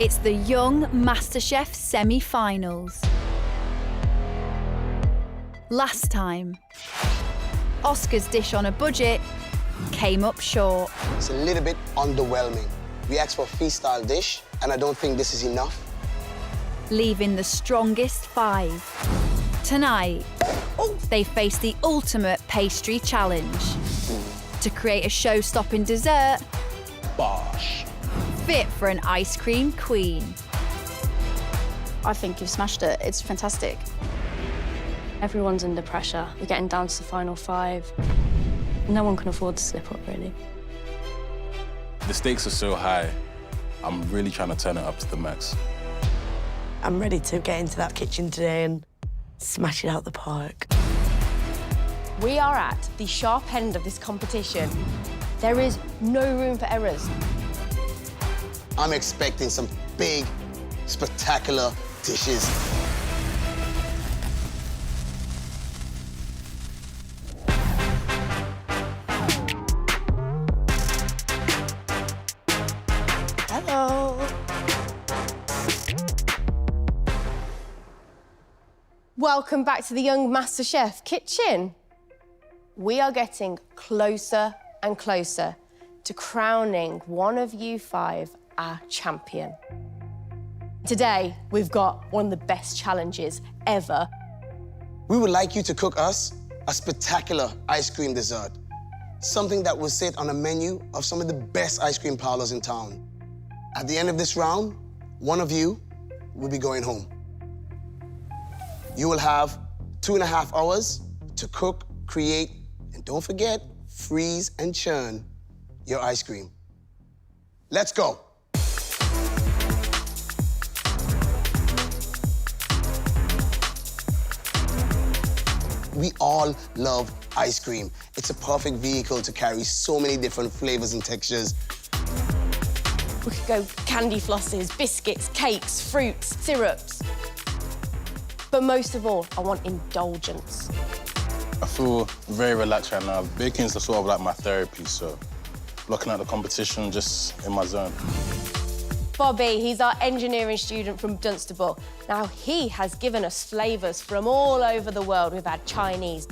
It's the Young MasterChef semi-finals. Last time, Oscar's dish on a budget came up short. It's a little bit underwhelming. We asked for a feast-style dish, and I don't think this is enough. Leaving the strongest 5. Tonight, they face the ultimate pastry challenge to create a show-stopping dessert Bosh. fit for an ice cream queen. I think you've smashed it. It's fantastic. Everyone's under pressure. We're getting down to the final 5. No one can afford to slip up, really. The stakes are so high. I'm really trying to turn it up to the max. I'm ready to get into that kitchen today and smash it out the park. We are at the sharp end of this competition. There is no room for errors. I'm expecting some big, spectacular dishes. Hello. Welcome back to the Young MasterChef kitchen. We are getting closer and closer to crowning one of you 5 our champion. Today, we've got one of the best challenges ever. We would like you to cook us a spectacular ice cream dessert. Something that will sit on a menu of some of the best ice cream parlors in town. At the end of this round, one of you will be going home. You will have 2.5 hours to cook, create, and don't forget, freeze and churn your ice cream. Let's go. We all love ice cream. It's a perfect vehicle to carry so many different flavors and textures. We could go candy flosses, biscuits, cakes, fruits, syrups. But most of all, I want indulgence. I feel very relaxed right now. Baking's sort of like my therapy, so looking at the competition, just in my zone. Bobby, he's our engineering student from Dunstable. Now, he has given us flavours from all over the world. We've had Chinese,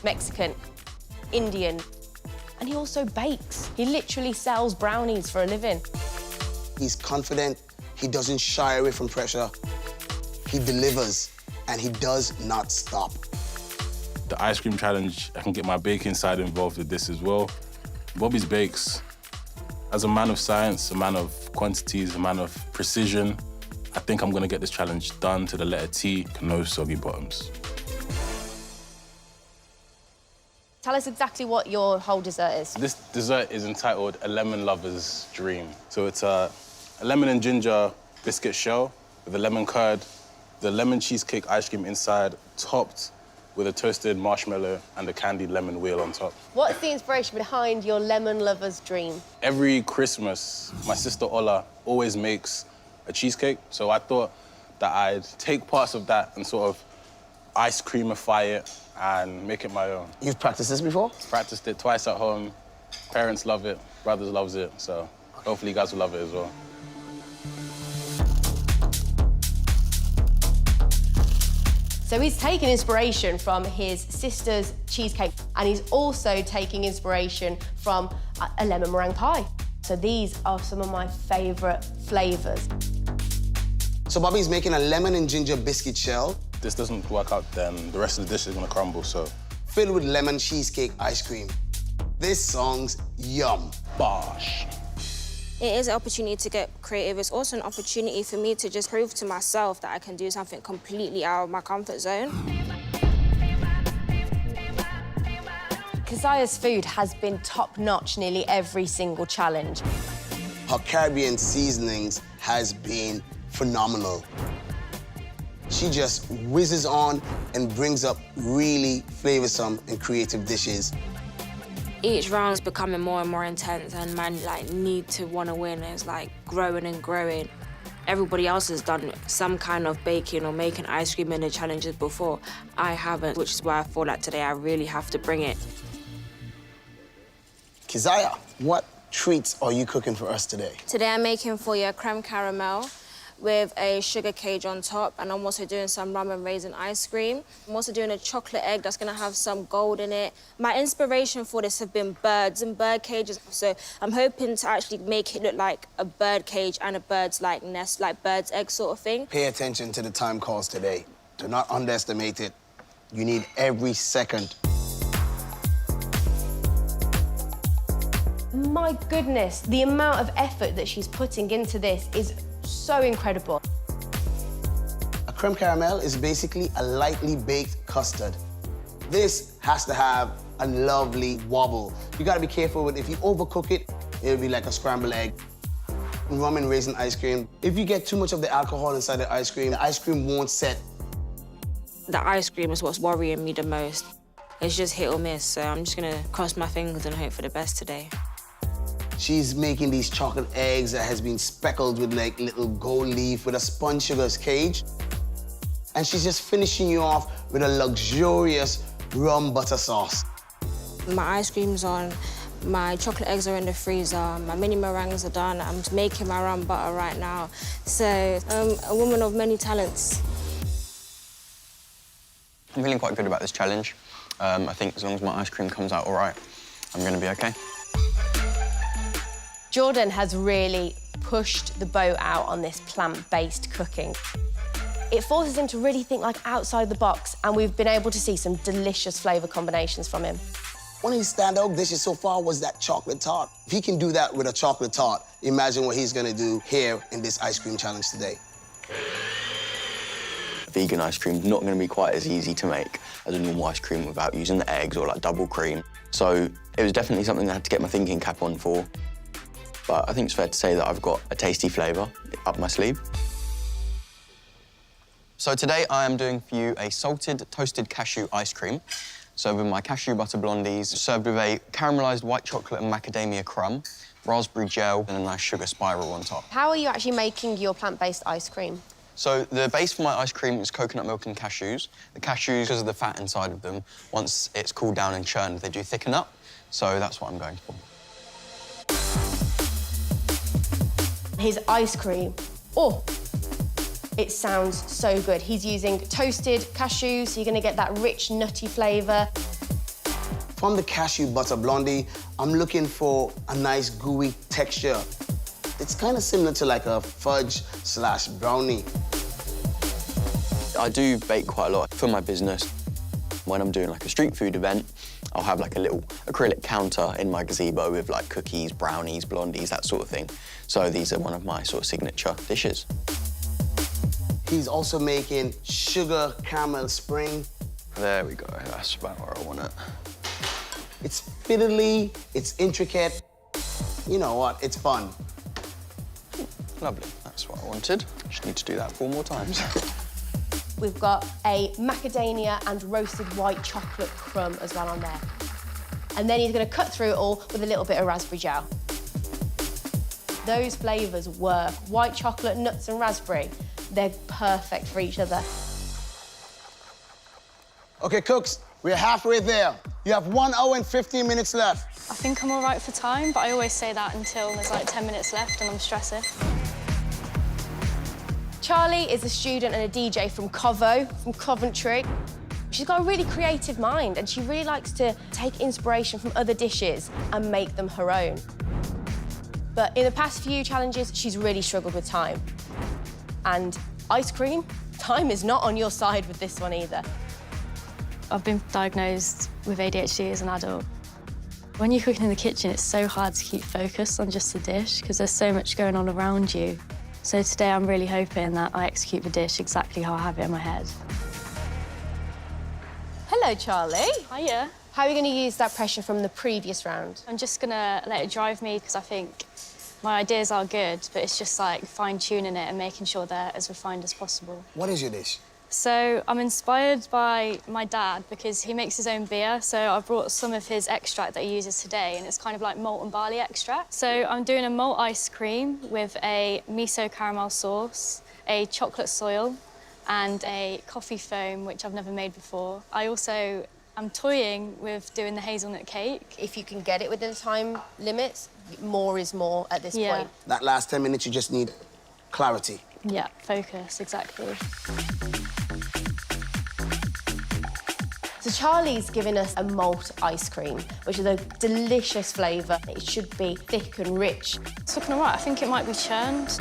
Mexican, Indian, and he also bakes. He literally sells brownies for a living. He's confident, he doesn't shy away from pressure, he delivers, and he does not stop. The ice cream challenge, I can get my baking side involved with this as well. Bobby's bakes. As a man of science, a man of quantities, a man of precision, I think I'm gonna get this challenge done to the letter T, no soggy bottoms. Tell us exactly what your whole dessert is. This dessert is entitled A Lemon Lover's Dream. So it's a lemon and ginger biscuit shell with a lemon curd, the lemon cheesecake ice cream inside, topped with a toasted marshmallow and a candied lemon wheel on top. What's the inspiration behind your lemon lover's dream? Every Christmas, my sister Ola always makes a cheesecake, so I thought that I'd take parts of that and sort of ice creamify it and make it my own. You've practiced this before? Practiced it twice at home. Parents love it, brothers loves it, so hopefully you guys will love it as well. So he's taken inspiration from his sister's cheesecake, and he's also taking inspiration from a lemon meringue pie. So these are some of my favourite flavours. So Bobby's making a lemon and ginger biscuit shell. This doesn't work out, then the rest of the dish is gonna crumble, so. Filled with lemon cheesecake ice cream. This song's yum. Bosh. It is an opportunity to get creative. It's also an opportunity for me to just prove to myself that I can do something completely out of my comfort zone. Keziah's food has been top-notch nearly every single challenge. Her Caribbean seasonings has been phenomenal. She just whizzes on and brings up really flavoursome and creative dishes. Each round's becoming more and more intense, and my need to want to win is growing and growing. Everybody else has done some kind of baking or making ice cream in the challenges before. I haven't, which is why I feel like today I really have to bring it. Keziah, what treats are you cooking for us today? Today I'm making for you a creme caramel with a sugar cage on top, and I'm also doing some rum and raisin ice cream. I'm also doing a chocolate egg that's gonna have some gold in it. My inspiration for this have been birds and bird cages, so I'm hoping to actually make it look like a bird cage and a bird's like nest, like bird's egg sort of thing. Pay attention to the time calls today. Do not underestimate it. You need every second. My goodness, the amount of effort that she's putting into this is so incredible. A creme caramel is basically a lightly baked custard. This has to have a lovely wobble. You gotta be careful with it. If you overcook it, it'll be like a scrambled egg. Rum and raisin ice cream. If you get too much of the alcohol inside the ice cream won't set. The ice cream is what's worrying me the most. It's just hit or miss, so I'm just gonna cross my fingers and hope for the best today. She's making these chocolate eggs that has been speckled with like little gold leaf with a spun sugar cage. And she's just finishing you off with a luxurious rum butter sauce. My ice cream's on, my chocolate eggs are in the freezer, my mini meringues are done, I'm making my rum butter right now. So I'm a woman of many talents. I'm feeling quite good about this challenge. I think as long as my ice cream comes out all right, I'm gonna be okay. Jordan has really pushed the boat out on this plant-based cooking. It forces him to really think like outside the box, and we've been able to see some delicious flavour combinations from him. One of his standout dishes so far was that chocolate tart. If he can do that with a chocolate tart, imagine what he's gonna do here in this ice cream challenge today. Vegan ice cream is not going to be quite as easy to make as a normal ice cream without using the eggs or like double cream. So it was definitely something I had to get my thinking cap on for. But I think it's fair to say that I've got a tasty flavour up my sleeve. So today I am doing for you a salted toasted cashew ice cream. So with my cashew butter blondies, served with a caramelised white chocolate and macadamia crumb, raspberry gel, and a nice sugar spiral on top. How are you actually making your plant-based ice cream? So the base for my ice cream is coconut milk and cashews. The cashews, because of the fat inside of them, once it's cooled down and churned, they do thicken up. So that's what I'm going for. His ice cream, oh, it sounds so good. He's using toasted cashews, so you're gonna get that rich, nutty flavour. From the cashew butter blondie, I'm looking for a nice gooey texture. It's kind of similar to like a fudge/brownie. I do bake quite a lot for my business. When I'm doing like a street food event, I'll have like a little acrylic counter in my gazebo with like cookies, brownies, blondies, that sort of thing. So these are one of my sort of signature dishes. He's also making sugar caramel spring. There we go, that's about where I want it. It's fiddly, it's intricate. You know what, it's fun. Lovely, that's what I wanted. Just need to do that 4 more times. We've got a macadamia and roasted white chocolate crumb as well on there. And then he's gonna cut through it all with a little bit of raspberry gel. Those flavours work. White chocolate, nuts and raspberry, they're perfect for each other. Okay, cooks, we're halfway there. You have 1 hour and 15 minutes left. I think I'm all right for time, but I always say that until there's like 10 minutes left and I'm stressing. Charlie is a student and a DJ from Coventry. She's got a really creative mind and she really likes to take inspiration from other dishes and make them her own. But in the past few challenges, she's really struggled with time. And ice cream, time is not on your side with this one either. I've been diagnosed with ADHD as an adult. When you're cooking in the kitchen, it's so hard to keep focused on just the dish because there's so much going on around you. So today I'm really hoping that I execute the dish exactly how I have it in my head. Hello, Charlie. Hiya. How are you going to use that pressure from the previous round? I'm just gonna let it drive me because I think my ideas are good, but it's just like fine-tuning it and making sure they're as refined as possible. What is your dish? So I'm inspired by my dad because he makes his own beer. So I brought some of his extract that he uses today, and it's kind of like malt and barley extract. So I'm doing a malt ice cream with a miso caramel sauce, a chocolate soil, and a coffee foam, which I've never made before. I also am toying with doing the hazelnut cake. If you can get it within the time limits, more is more at this point. That last 10 minutes, you just need clarity. Yeah, focus, exactly. So Charlie's giving us a malt ice cream, which is a delicious flavour. It should be thick and rich. It's looking all right. I think it might be churned.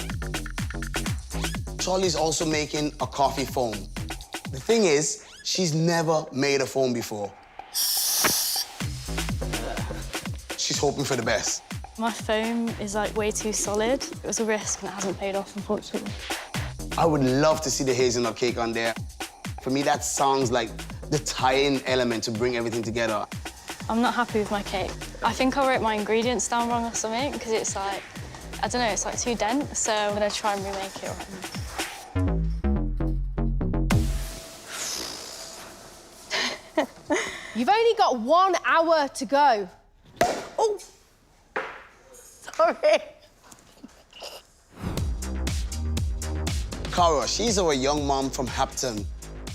Charlie's also making a coffee foam. The thing is, she's never made a foam before. She's hoping for the best. My foam is like way too solid. It was a risk and it hasn't paid off, unfortunately. I would love to see the hazelnut cake on there. For me, that sounds like the tie-in element to bring everything together. I'm not happy with my cake. I think I wrote my ingredients down wrong or something, because it's like, I don't know, it's like too dense, so I'm gonna try and remake it right now. You've only got 1 hour to go. Oh, sorry. Cara, she's our young mom from Hapton.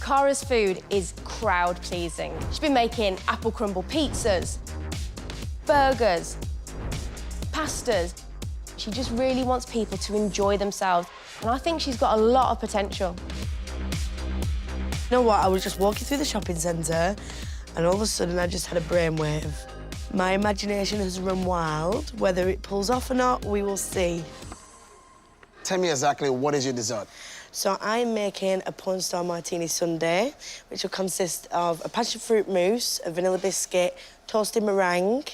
Cara's food is crowd-pleasing. She's been making apple crumble pizzas, burgers, pastas. She just really wants people to enjoy themselves, and I think she's got a lot of potential. You know what? I was just walking through the shopping centre and all of a sudden I just had a brainwave. My imagination has run wild. Whether it pulls off or not, we will see. Tell me exactly what is your dessert? So I'm making a porn star martini sundae, which will consist of a passion fruit mousse, a vanilla biscuit, toasted meringue,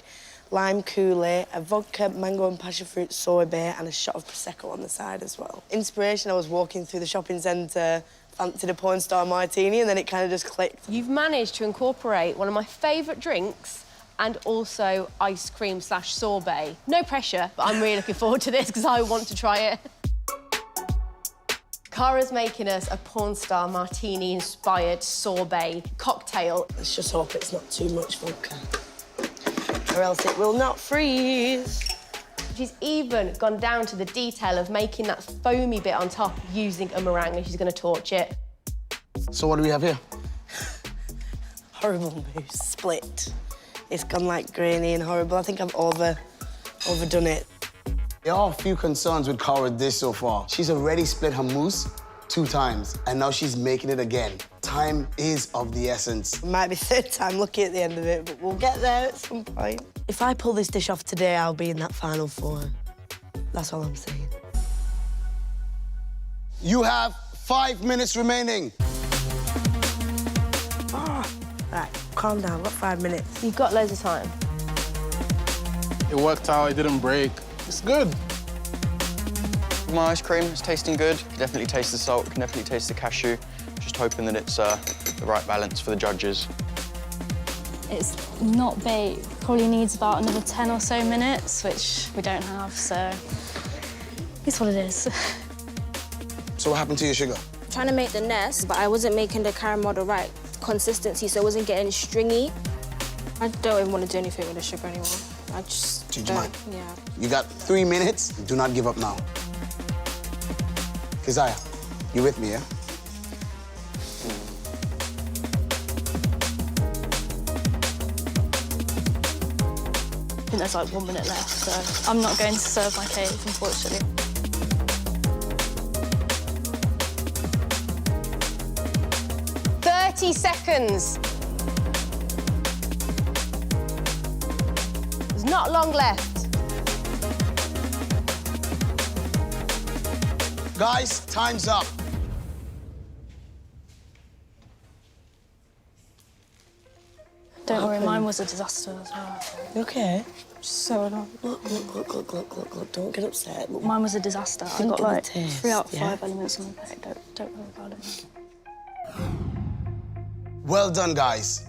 lime coulis, a vodka, mango and passion fruit sorbet, and a shot of Prosecco on the side as well. Inspiration, I was walking through the shopping centre, fancied a porn star martini, and then it kind of just clicked. You've managed to incorporate one of my favourite drinks and also ice cream / sorbet. No pressure, but I'm really looking forward to this because I want to try it. Cara's making us a porn star martini-inspired sorbet cocktail. Let's just hope it's not too much vodka, or else it will not freeze. She's even gone down to the detail of making that foamy bit on top using a meringue, and she's going to torch it. So what do we have here? Horrible mousse, split. It's gone like grainy and horrible. I think I've overdone it. There are a few concerns with Cara's dish so far. She's already split her mousse 2 times, and now she's making it again. Time is of the essence. It might be 3rd time lucky at the end of it, but we'll get there at some point. If I pull this dish off today, I'll be in that final 4. That's all I'm saying. You have 5 minutes remaining. Oh, right, calm down. I've got 5 minutes. You've got loads of time. It worked out, it didn't break. It's good. My ice cream is tasting good. You can definitely taste the salt, you can definitely taste the cashew. Just hoping that it's the right balance for the judges. It's not baked. Probably needs about another 10 or so minutes, which we don't have, so it's what it is. So what happened to your sugar? Trying to make the nest, but I wasn't making the caramel the right consistency, so it wasn't getting stringy. I don't even want to do anything with the sugar anymore. I just Change your mind. Yeah. You got 3 minutes. Do not give up now. Keziah, you with me, yeah? I think there's like 1 minute left, so I'm not going to serve my cake, unfortunately. Seconds. There's not long left. Guys, time's up. Don't worry, mine was a disaster as well. You okay? So annoying. Look, don't get upset. Look, Mine was a disaster. I think got of the like taste, 3 out of 5 yeah? elements on the plate. Don't worry about it. Well done, guys.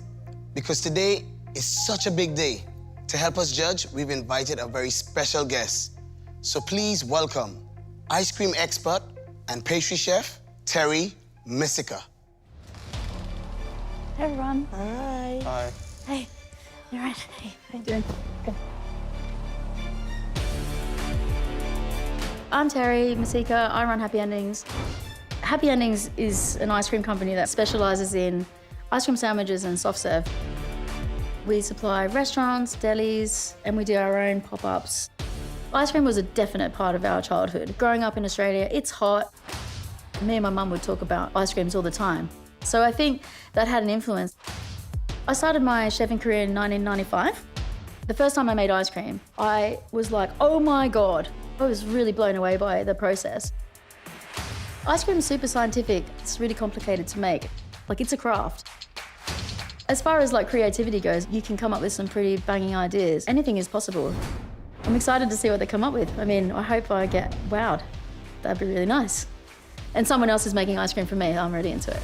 Because today is such a big day. To help us judge, we've invited a very special guest. So please welcome ice cream expert and pastry chef, Terry Missica. Hey, everyone. Hi. Hi. Hey, you all right? Hey, how you doing? Good. I'm Terry Missica. I run Happy Endings. Happy Endings is an ice cream company that specialises in ice cream sandwiches and soft serve. We supply restaurants, delis, and we do our own pop-ups. Ice cream was a definite part of our childhood. Growing up in Australia, it's hot. Me and my mum would talk about ice creams all the time. So I think that had an influence. I started my chefing career in 1995. The first time I made ice cream, I was like, oh my God. I was really blown away by the process. Ice cream is super scientific. It's really complicated to make. Like, it's a craft. As far as like creativity goes, you can come up with some pretty banging ideas. Anything is possible. I'm excited to see what they come up with. I mean, I hope I get wowed. That'd be really nice. And someone else is making ice cream for me. I'm really into it.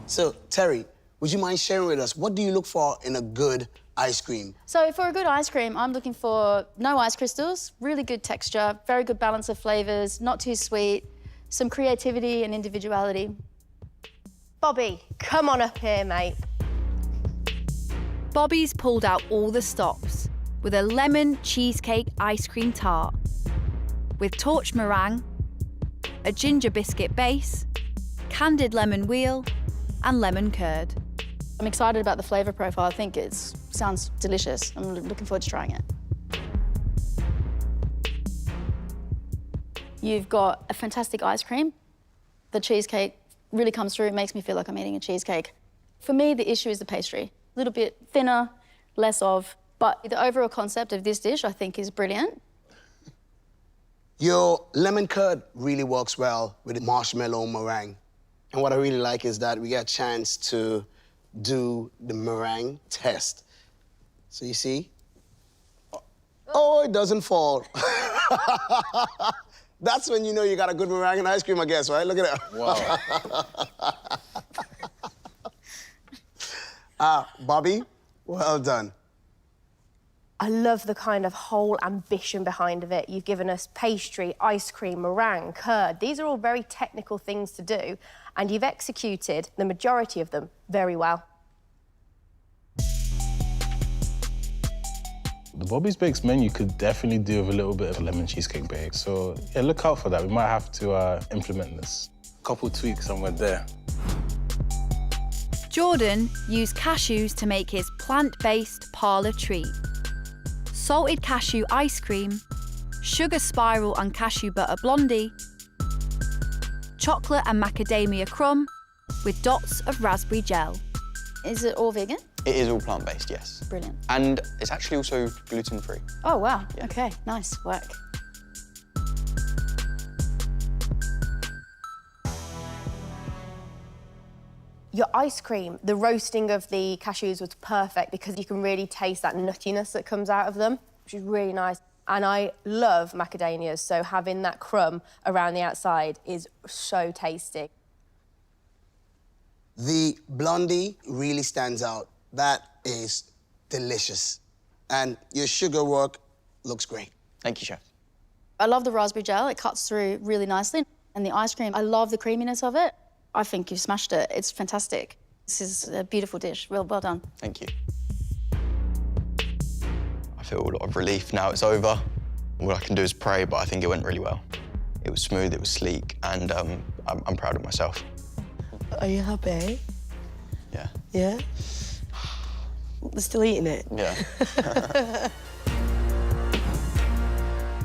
So, Terry, would you mind sharing with us, what do you look for in a good ice cream? So for a good ice cream, I'm looking for no ice crystals, really good texture, very good balance of flavors, not too sweet, some creativity and individuality. Bobby, come on up here, mate. Bobby's pulled out all the stops with a lemon cheesecake ice cream tart with torch meringue, a ginger biscuit base, candied lemon wheel, and lemon curd. I'm excited about the flavor profile. I think it sounds delicious. I'm looking forward to trying it. You've got a fantastic ice cream. The cheesecake really comes through. It makes me feel like I'm eating a cheesecake. For me, the issue is the pastry. A little bit thinner, less of, but the overall concept of this dish, I think, is brilliant. Your lemon curd really works well with the marshmallow meringue. And what I really like is that we get a chance to do the meringue test. So you see? Oh, it doesn't fall. That's when you know you got a good meringue and ice cream, I guess, right? Look at that. Wow. Bobby, well done. I love the kind of whole ambition behind it. You've given us pastry, ice cream, meringue, curd. These are all very technical things to do, and you've executed the majority of them very well. The Bobby's Bakes menu could definitely do with a little bit of a lemon cheesecake bake. So yeah, look out for that. We might have to implement this. Couple tweaks somewhere there. Jordan used cashews to make his plant-based parlour treat. Salted cashew ice cream, sugar spiral and cashew butter blondie, chocolate and macadamia crumb with dots of raspberry gel. Is it all vegan? It is all plant-based, yes. Brilliant. And it's actually also gluten-free. Oh, wow. Yeah. OK, nice work. Your ice cream, the roasting of the cashews was perfect because you can really taste that nuttiness that comes out of them, which is really nice. And I love macadamias, so having that crumb around the outside is so tasty. The blondie really stands out. That is delicious. And your sugar work looks great. Thank you, Chef. I love the raspberry gel. It cuts through really nicely. And the ice cream, I love the creaminess of it. I think you've smashed it. It's fantastic. This is a beautiful dish. Well done. Thank you. I feel a lot of relief now it's over. All I can do is pray, but I think it went really well. It was smooth, it was sleek, and I'm proud of myself. Are you happy? Yeah. Yeah? They're still eating it? Yeah.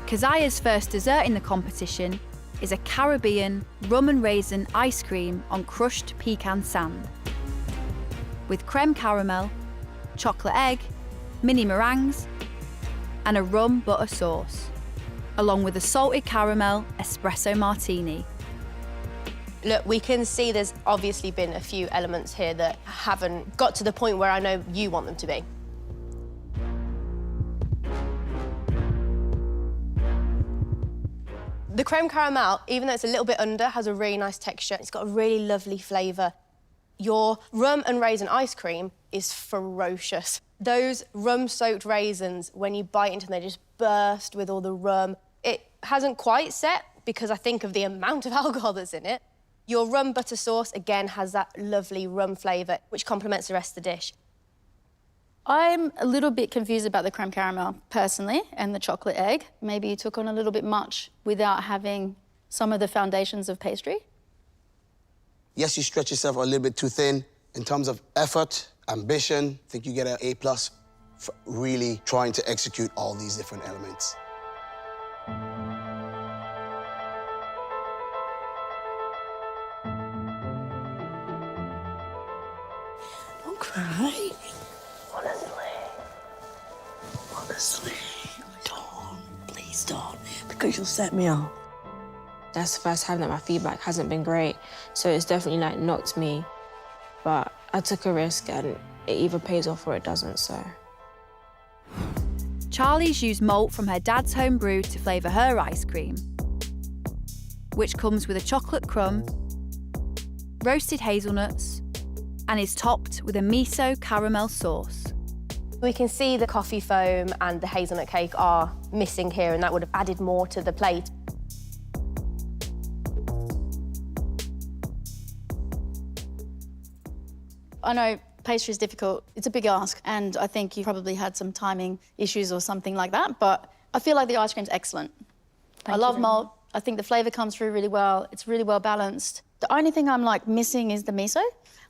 Keziah's first dessert in the competition is a Caribbean rum and raisin ice cream on crushed pecan sand with creme caramel, chocolate egg, mini meringues, and a rum butter sauce, along with a salted caramel espresso martini. Look, we can see there's obviously been a few elements here that haven't got to the point where I know you want them to be. The creme caramel, even though it's a little bit under, has a really nice texture. It's got a really lovely flavour. Your rum and raisin ice cream is ferocious. Those rum-soaked raisins, when you bite into them, they just burst with all the rum. It hasn't quite set because I think of the amount of alcohol that's in it. Your rum butter sauce, again, has that lovely rum flavour, which complements the rest of the dish. I'm a little bit confused about the creme caramel, personally, and the chocolate egg. Maybe you took on a little bit much without having some of the foundations of pastry. Yes, you stretch yourself a little bit too thin. In terms of effort, ambition, I think you get an A+ for really trying to execute all these different elements. cry. Honestly, don't. Please don't, because you'll set me off. That's the first time that my feedback hasn't been great, so it's definitely like knocked me. But I took a risk and it either pays off or it doesn't, so. Charlie's used malt from her dad's home brew to flavour her ice cream, which comes with a chocolate crumb, roasted hazelnuts, and is topped with a miso caramel sauce. We can see the coffee foam and the hazelnut cake are missing here, and that would have added more to the plate. I know pastry is difficult. It's a big ask, and I think you probably had some timing issues or something like that, but I feel like the ice cream's excellent. I love malt. I think the flavour comes through really well. It's really well balanced. The only thing I'm like missing is the miso.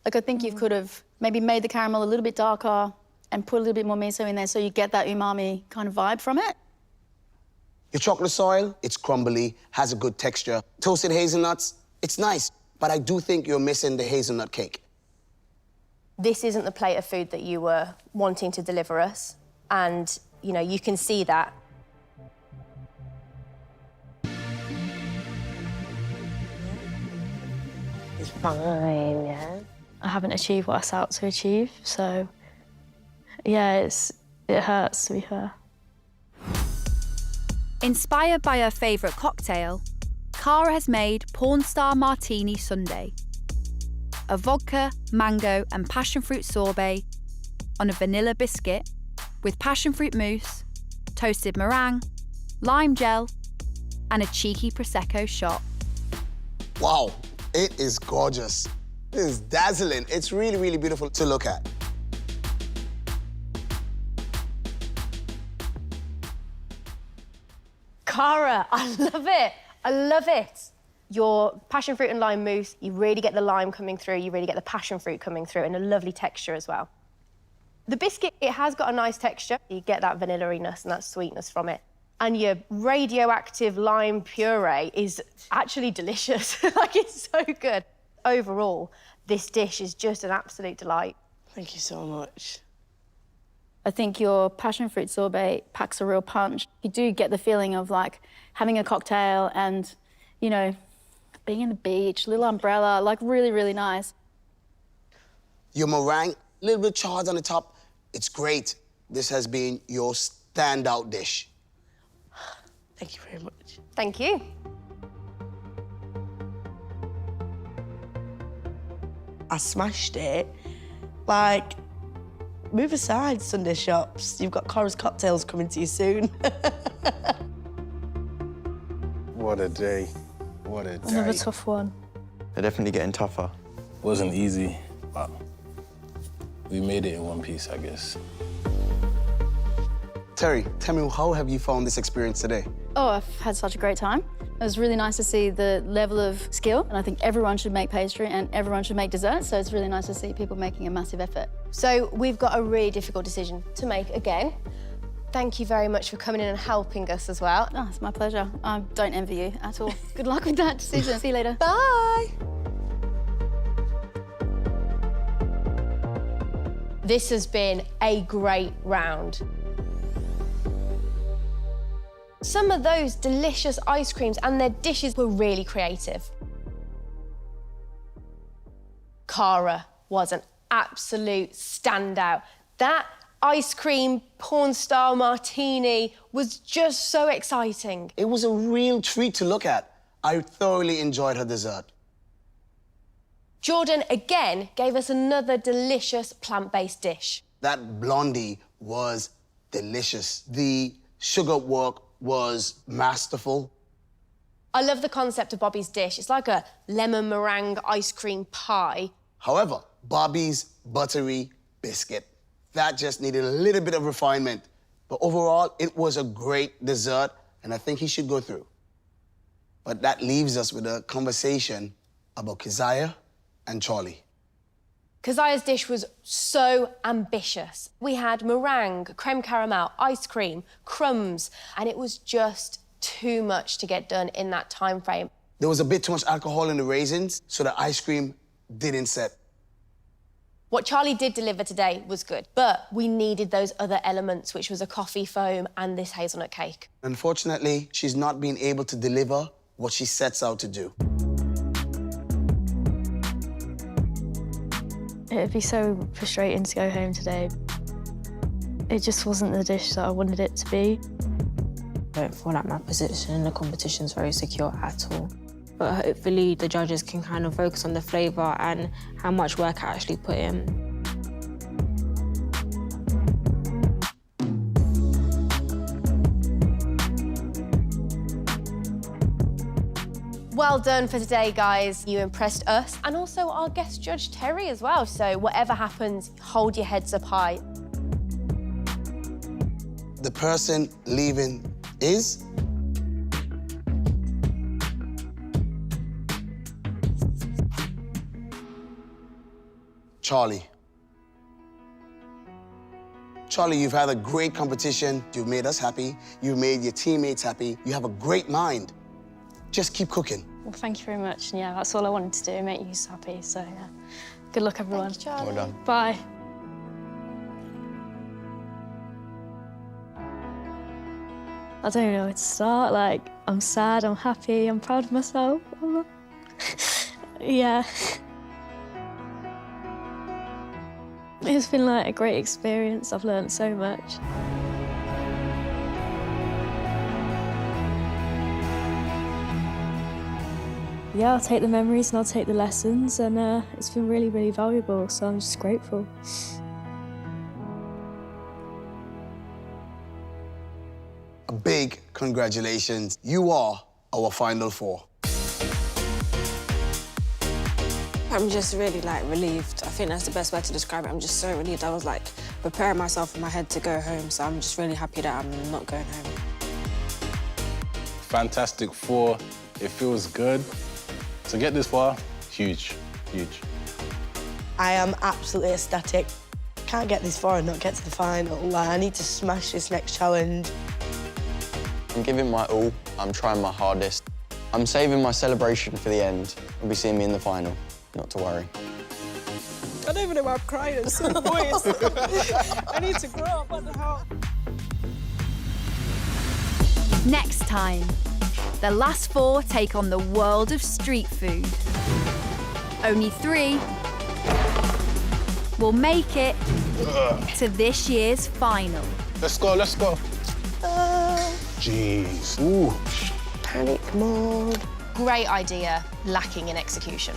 Like I think you could have maybe made the caramel a little bit darker and put a little bit more miso in there so you get that umami kind of vibe from it. Your chocolate soil, it's crumbly, has a good texture. Toasted hazelnuts, it's nice, but I do think you're missing the hazelnut cake. This isn't the plate of food that you were wanting to deliver us, and, you know, you can see that. It's fine, yeah? I haven't achieved what I set out to achieve, so yeah, it hurts to be fair. Inspired by her favourite cocktail, Cara has made Porn Star Martini Sundae, a vodka, mango and passion fruit sorbet on a vanilla biscuit with passion fruit mousse, toasted meringue, lime gel and a cheeky Prosecco shot. Wow, it is gorgeous. It is dazzling. It's really, really beautiful to look at. Cara, I love it. I love it. Your passion fruit and lime mousse, you really get the lime coming through, you really get the passion fruit coming through, and a lovely texture as well. The biscuit, it has got a nice texture. You get that vanilla-iness and that sweetness from it. And your radioactive lime puree is actually delicious. Like, it's so good. Overall, this dish is just an absolute delight. Thank you so much. I think your passion fruit sorbet packs a real punch. You do get the feeling of like having a cocktail and, you know, being in the beach, little umbrella, like really, really nice. Your meringue, a little bit charred on the top. It's great. This has been your standout dish. Thank you very much. Thank you. I smashed it. Like, move aside, Sunday shops. You've got Cora's cocktails coming to you soon. What a day. What a day. Another tough one. They're definitely getting tougher. Wasn't easy, but we made it in one piece, I guess. Terry, tell me, how have you found this experience today? Oh, I've had such a great time. It was really nice to see the level of skill, and I think everyone should make pastry and everyone should make dessert, so it's really nice to see people making a massive effort. So we've got a really difficult decision to make again. Thank you very much for coming in and helping us as well. Oh, it's my pleasure. I don't envy you at all. Good luck with that decision. See you later. Bye. This has been a great round. Some of those delicious ice creams and their dishes were really creative. Cara was an absolute standout. That ice cream porn star martini was just so exciting. It was a real treat to look at. I thoroughly enjoyed her dessert. Jordan, again, gave us another delicious plant-based dish. That blondie was delicious. The sugar work was masterful. I love the concept of Bobby's dish. It's like a lemon meringue ice cream pie. However, Bobby's buttery biscuit, that just needed a little bit of refinement. But overall, it was a great dessert, and I think he should go through. But that leaves us with a conversation about Keziah and Charlie. Keziah's dish was so ambitious. We had meringue, creme caramel, ice cream, crumbs, and it was just too much to get done in that time frame. There was a bit too much alcohol in the raisins, so the ice cream didn't set. What Charlie did deliver today was good, but we needed those other elements, which was a coffee foam and this hazelnut cake. Unfortunately, she's not been able to deliver what she sets out to do. It'd be so frustrating to go home today. It just wasn't the dish that I wanted it to be. I don't feel like my position in the competition is very secure at all. But hopefully the judges can kind of focus on the flavour and how much work I actually put in. Well done for today, guys. You impressed us and also our guest judge, Terry, as well. So whatever happens, hold your heads up high. The person leaving is... Charlie. Charlie, you've had a great competition. You've made us happy. You've made your teammates happy. You have a great mind. Just keep cooking. Well, thank you very much. And yeah, that's all I wanted to do, make you happy. So yeah, good luck, everyone. Thanks, Charlie. Well done. Bye. I don't know where to start. Like, I'm sad, I'm happy, I'm proud of myself. Yeah. It's been like a great experience. I've learned so much. Yeah, I'll take the memories and I'll take the lessons, and it's been really, really valuable, so I'm just grateful. A big congratulations. You are our Final Four. I'm just really, like, relieved. I think that's the best way to describe it. I'm just so relieved. I was, like, preparing myself in my head to go home, so I'm just really happy that I'm not going home. Fantastic four. It feels good. To get this far, huge, huge. I am absolutely ecstatic. Can't get this far and not get to the final. Like, I need to smash this next challenge. I'm giving my all. I'm trying my hardest. I'm saving my celebration for the end. You'll be seeing me in the final. Not to worry. I don't even know why I'm crying at some points. I need to grow up, what the hell? Next time, the last four take on the world of street food. Only 3 will make it to this year's final. Let's go, let's go. Jeez. Ooh. Panic mode. Great idea, lacking in execution.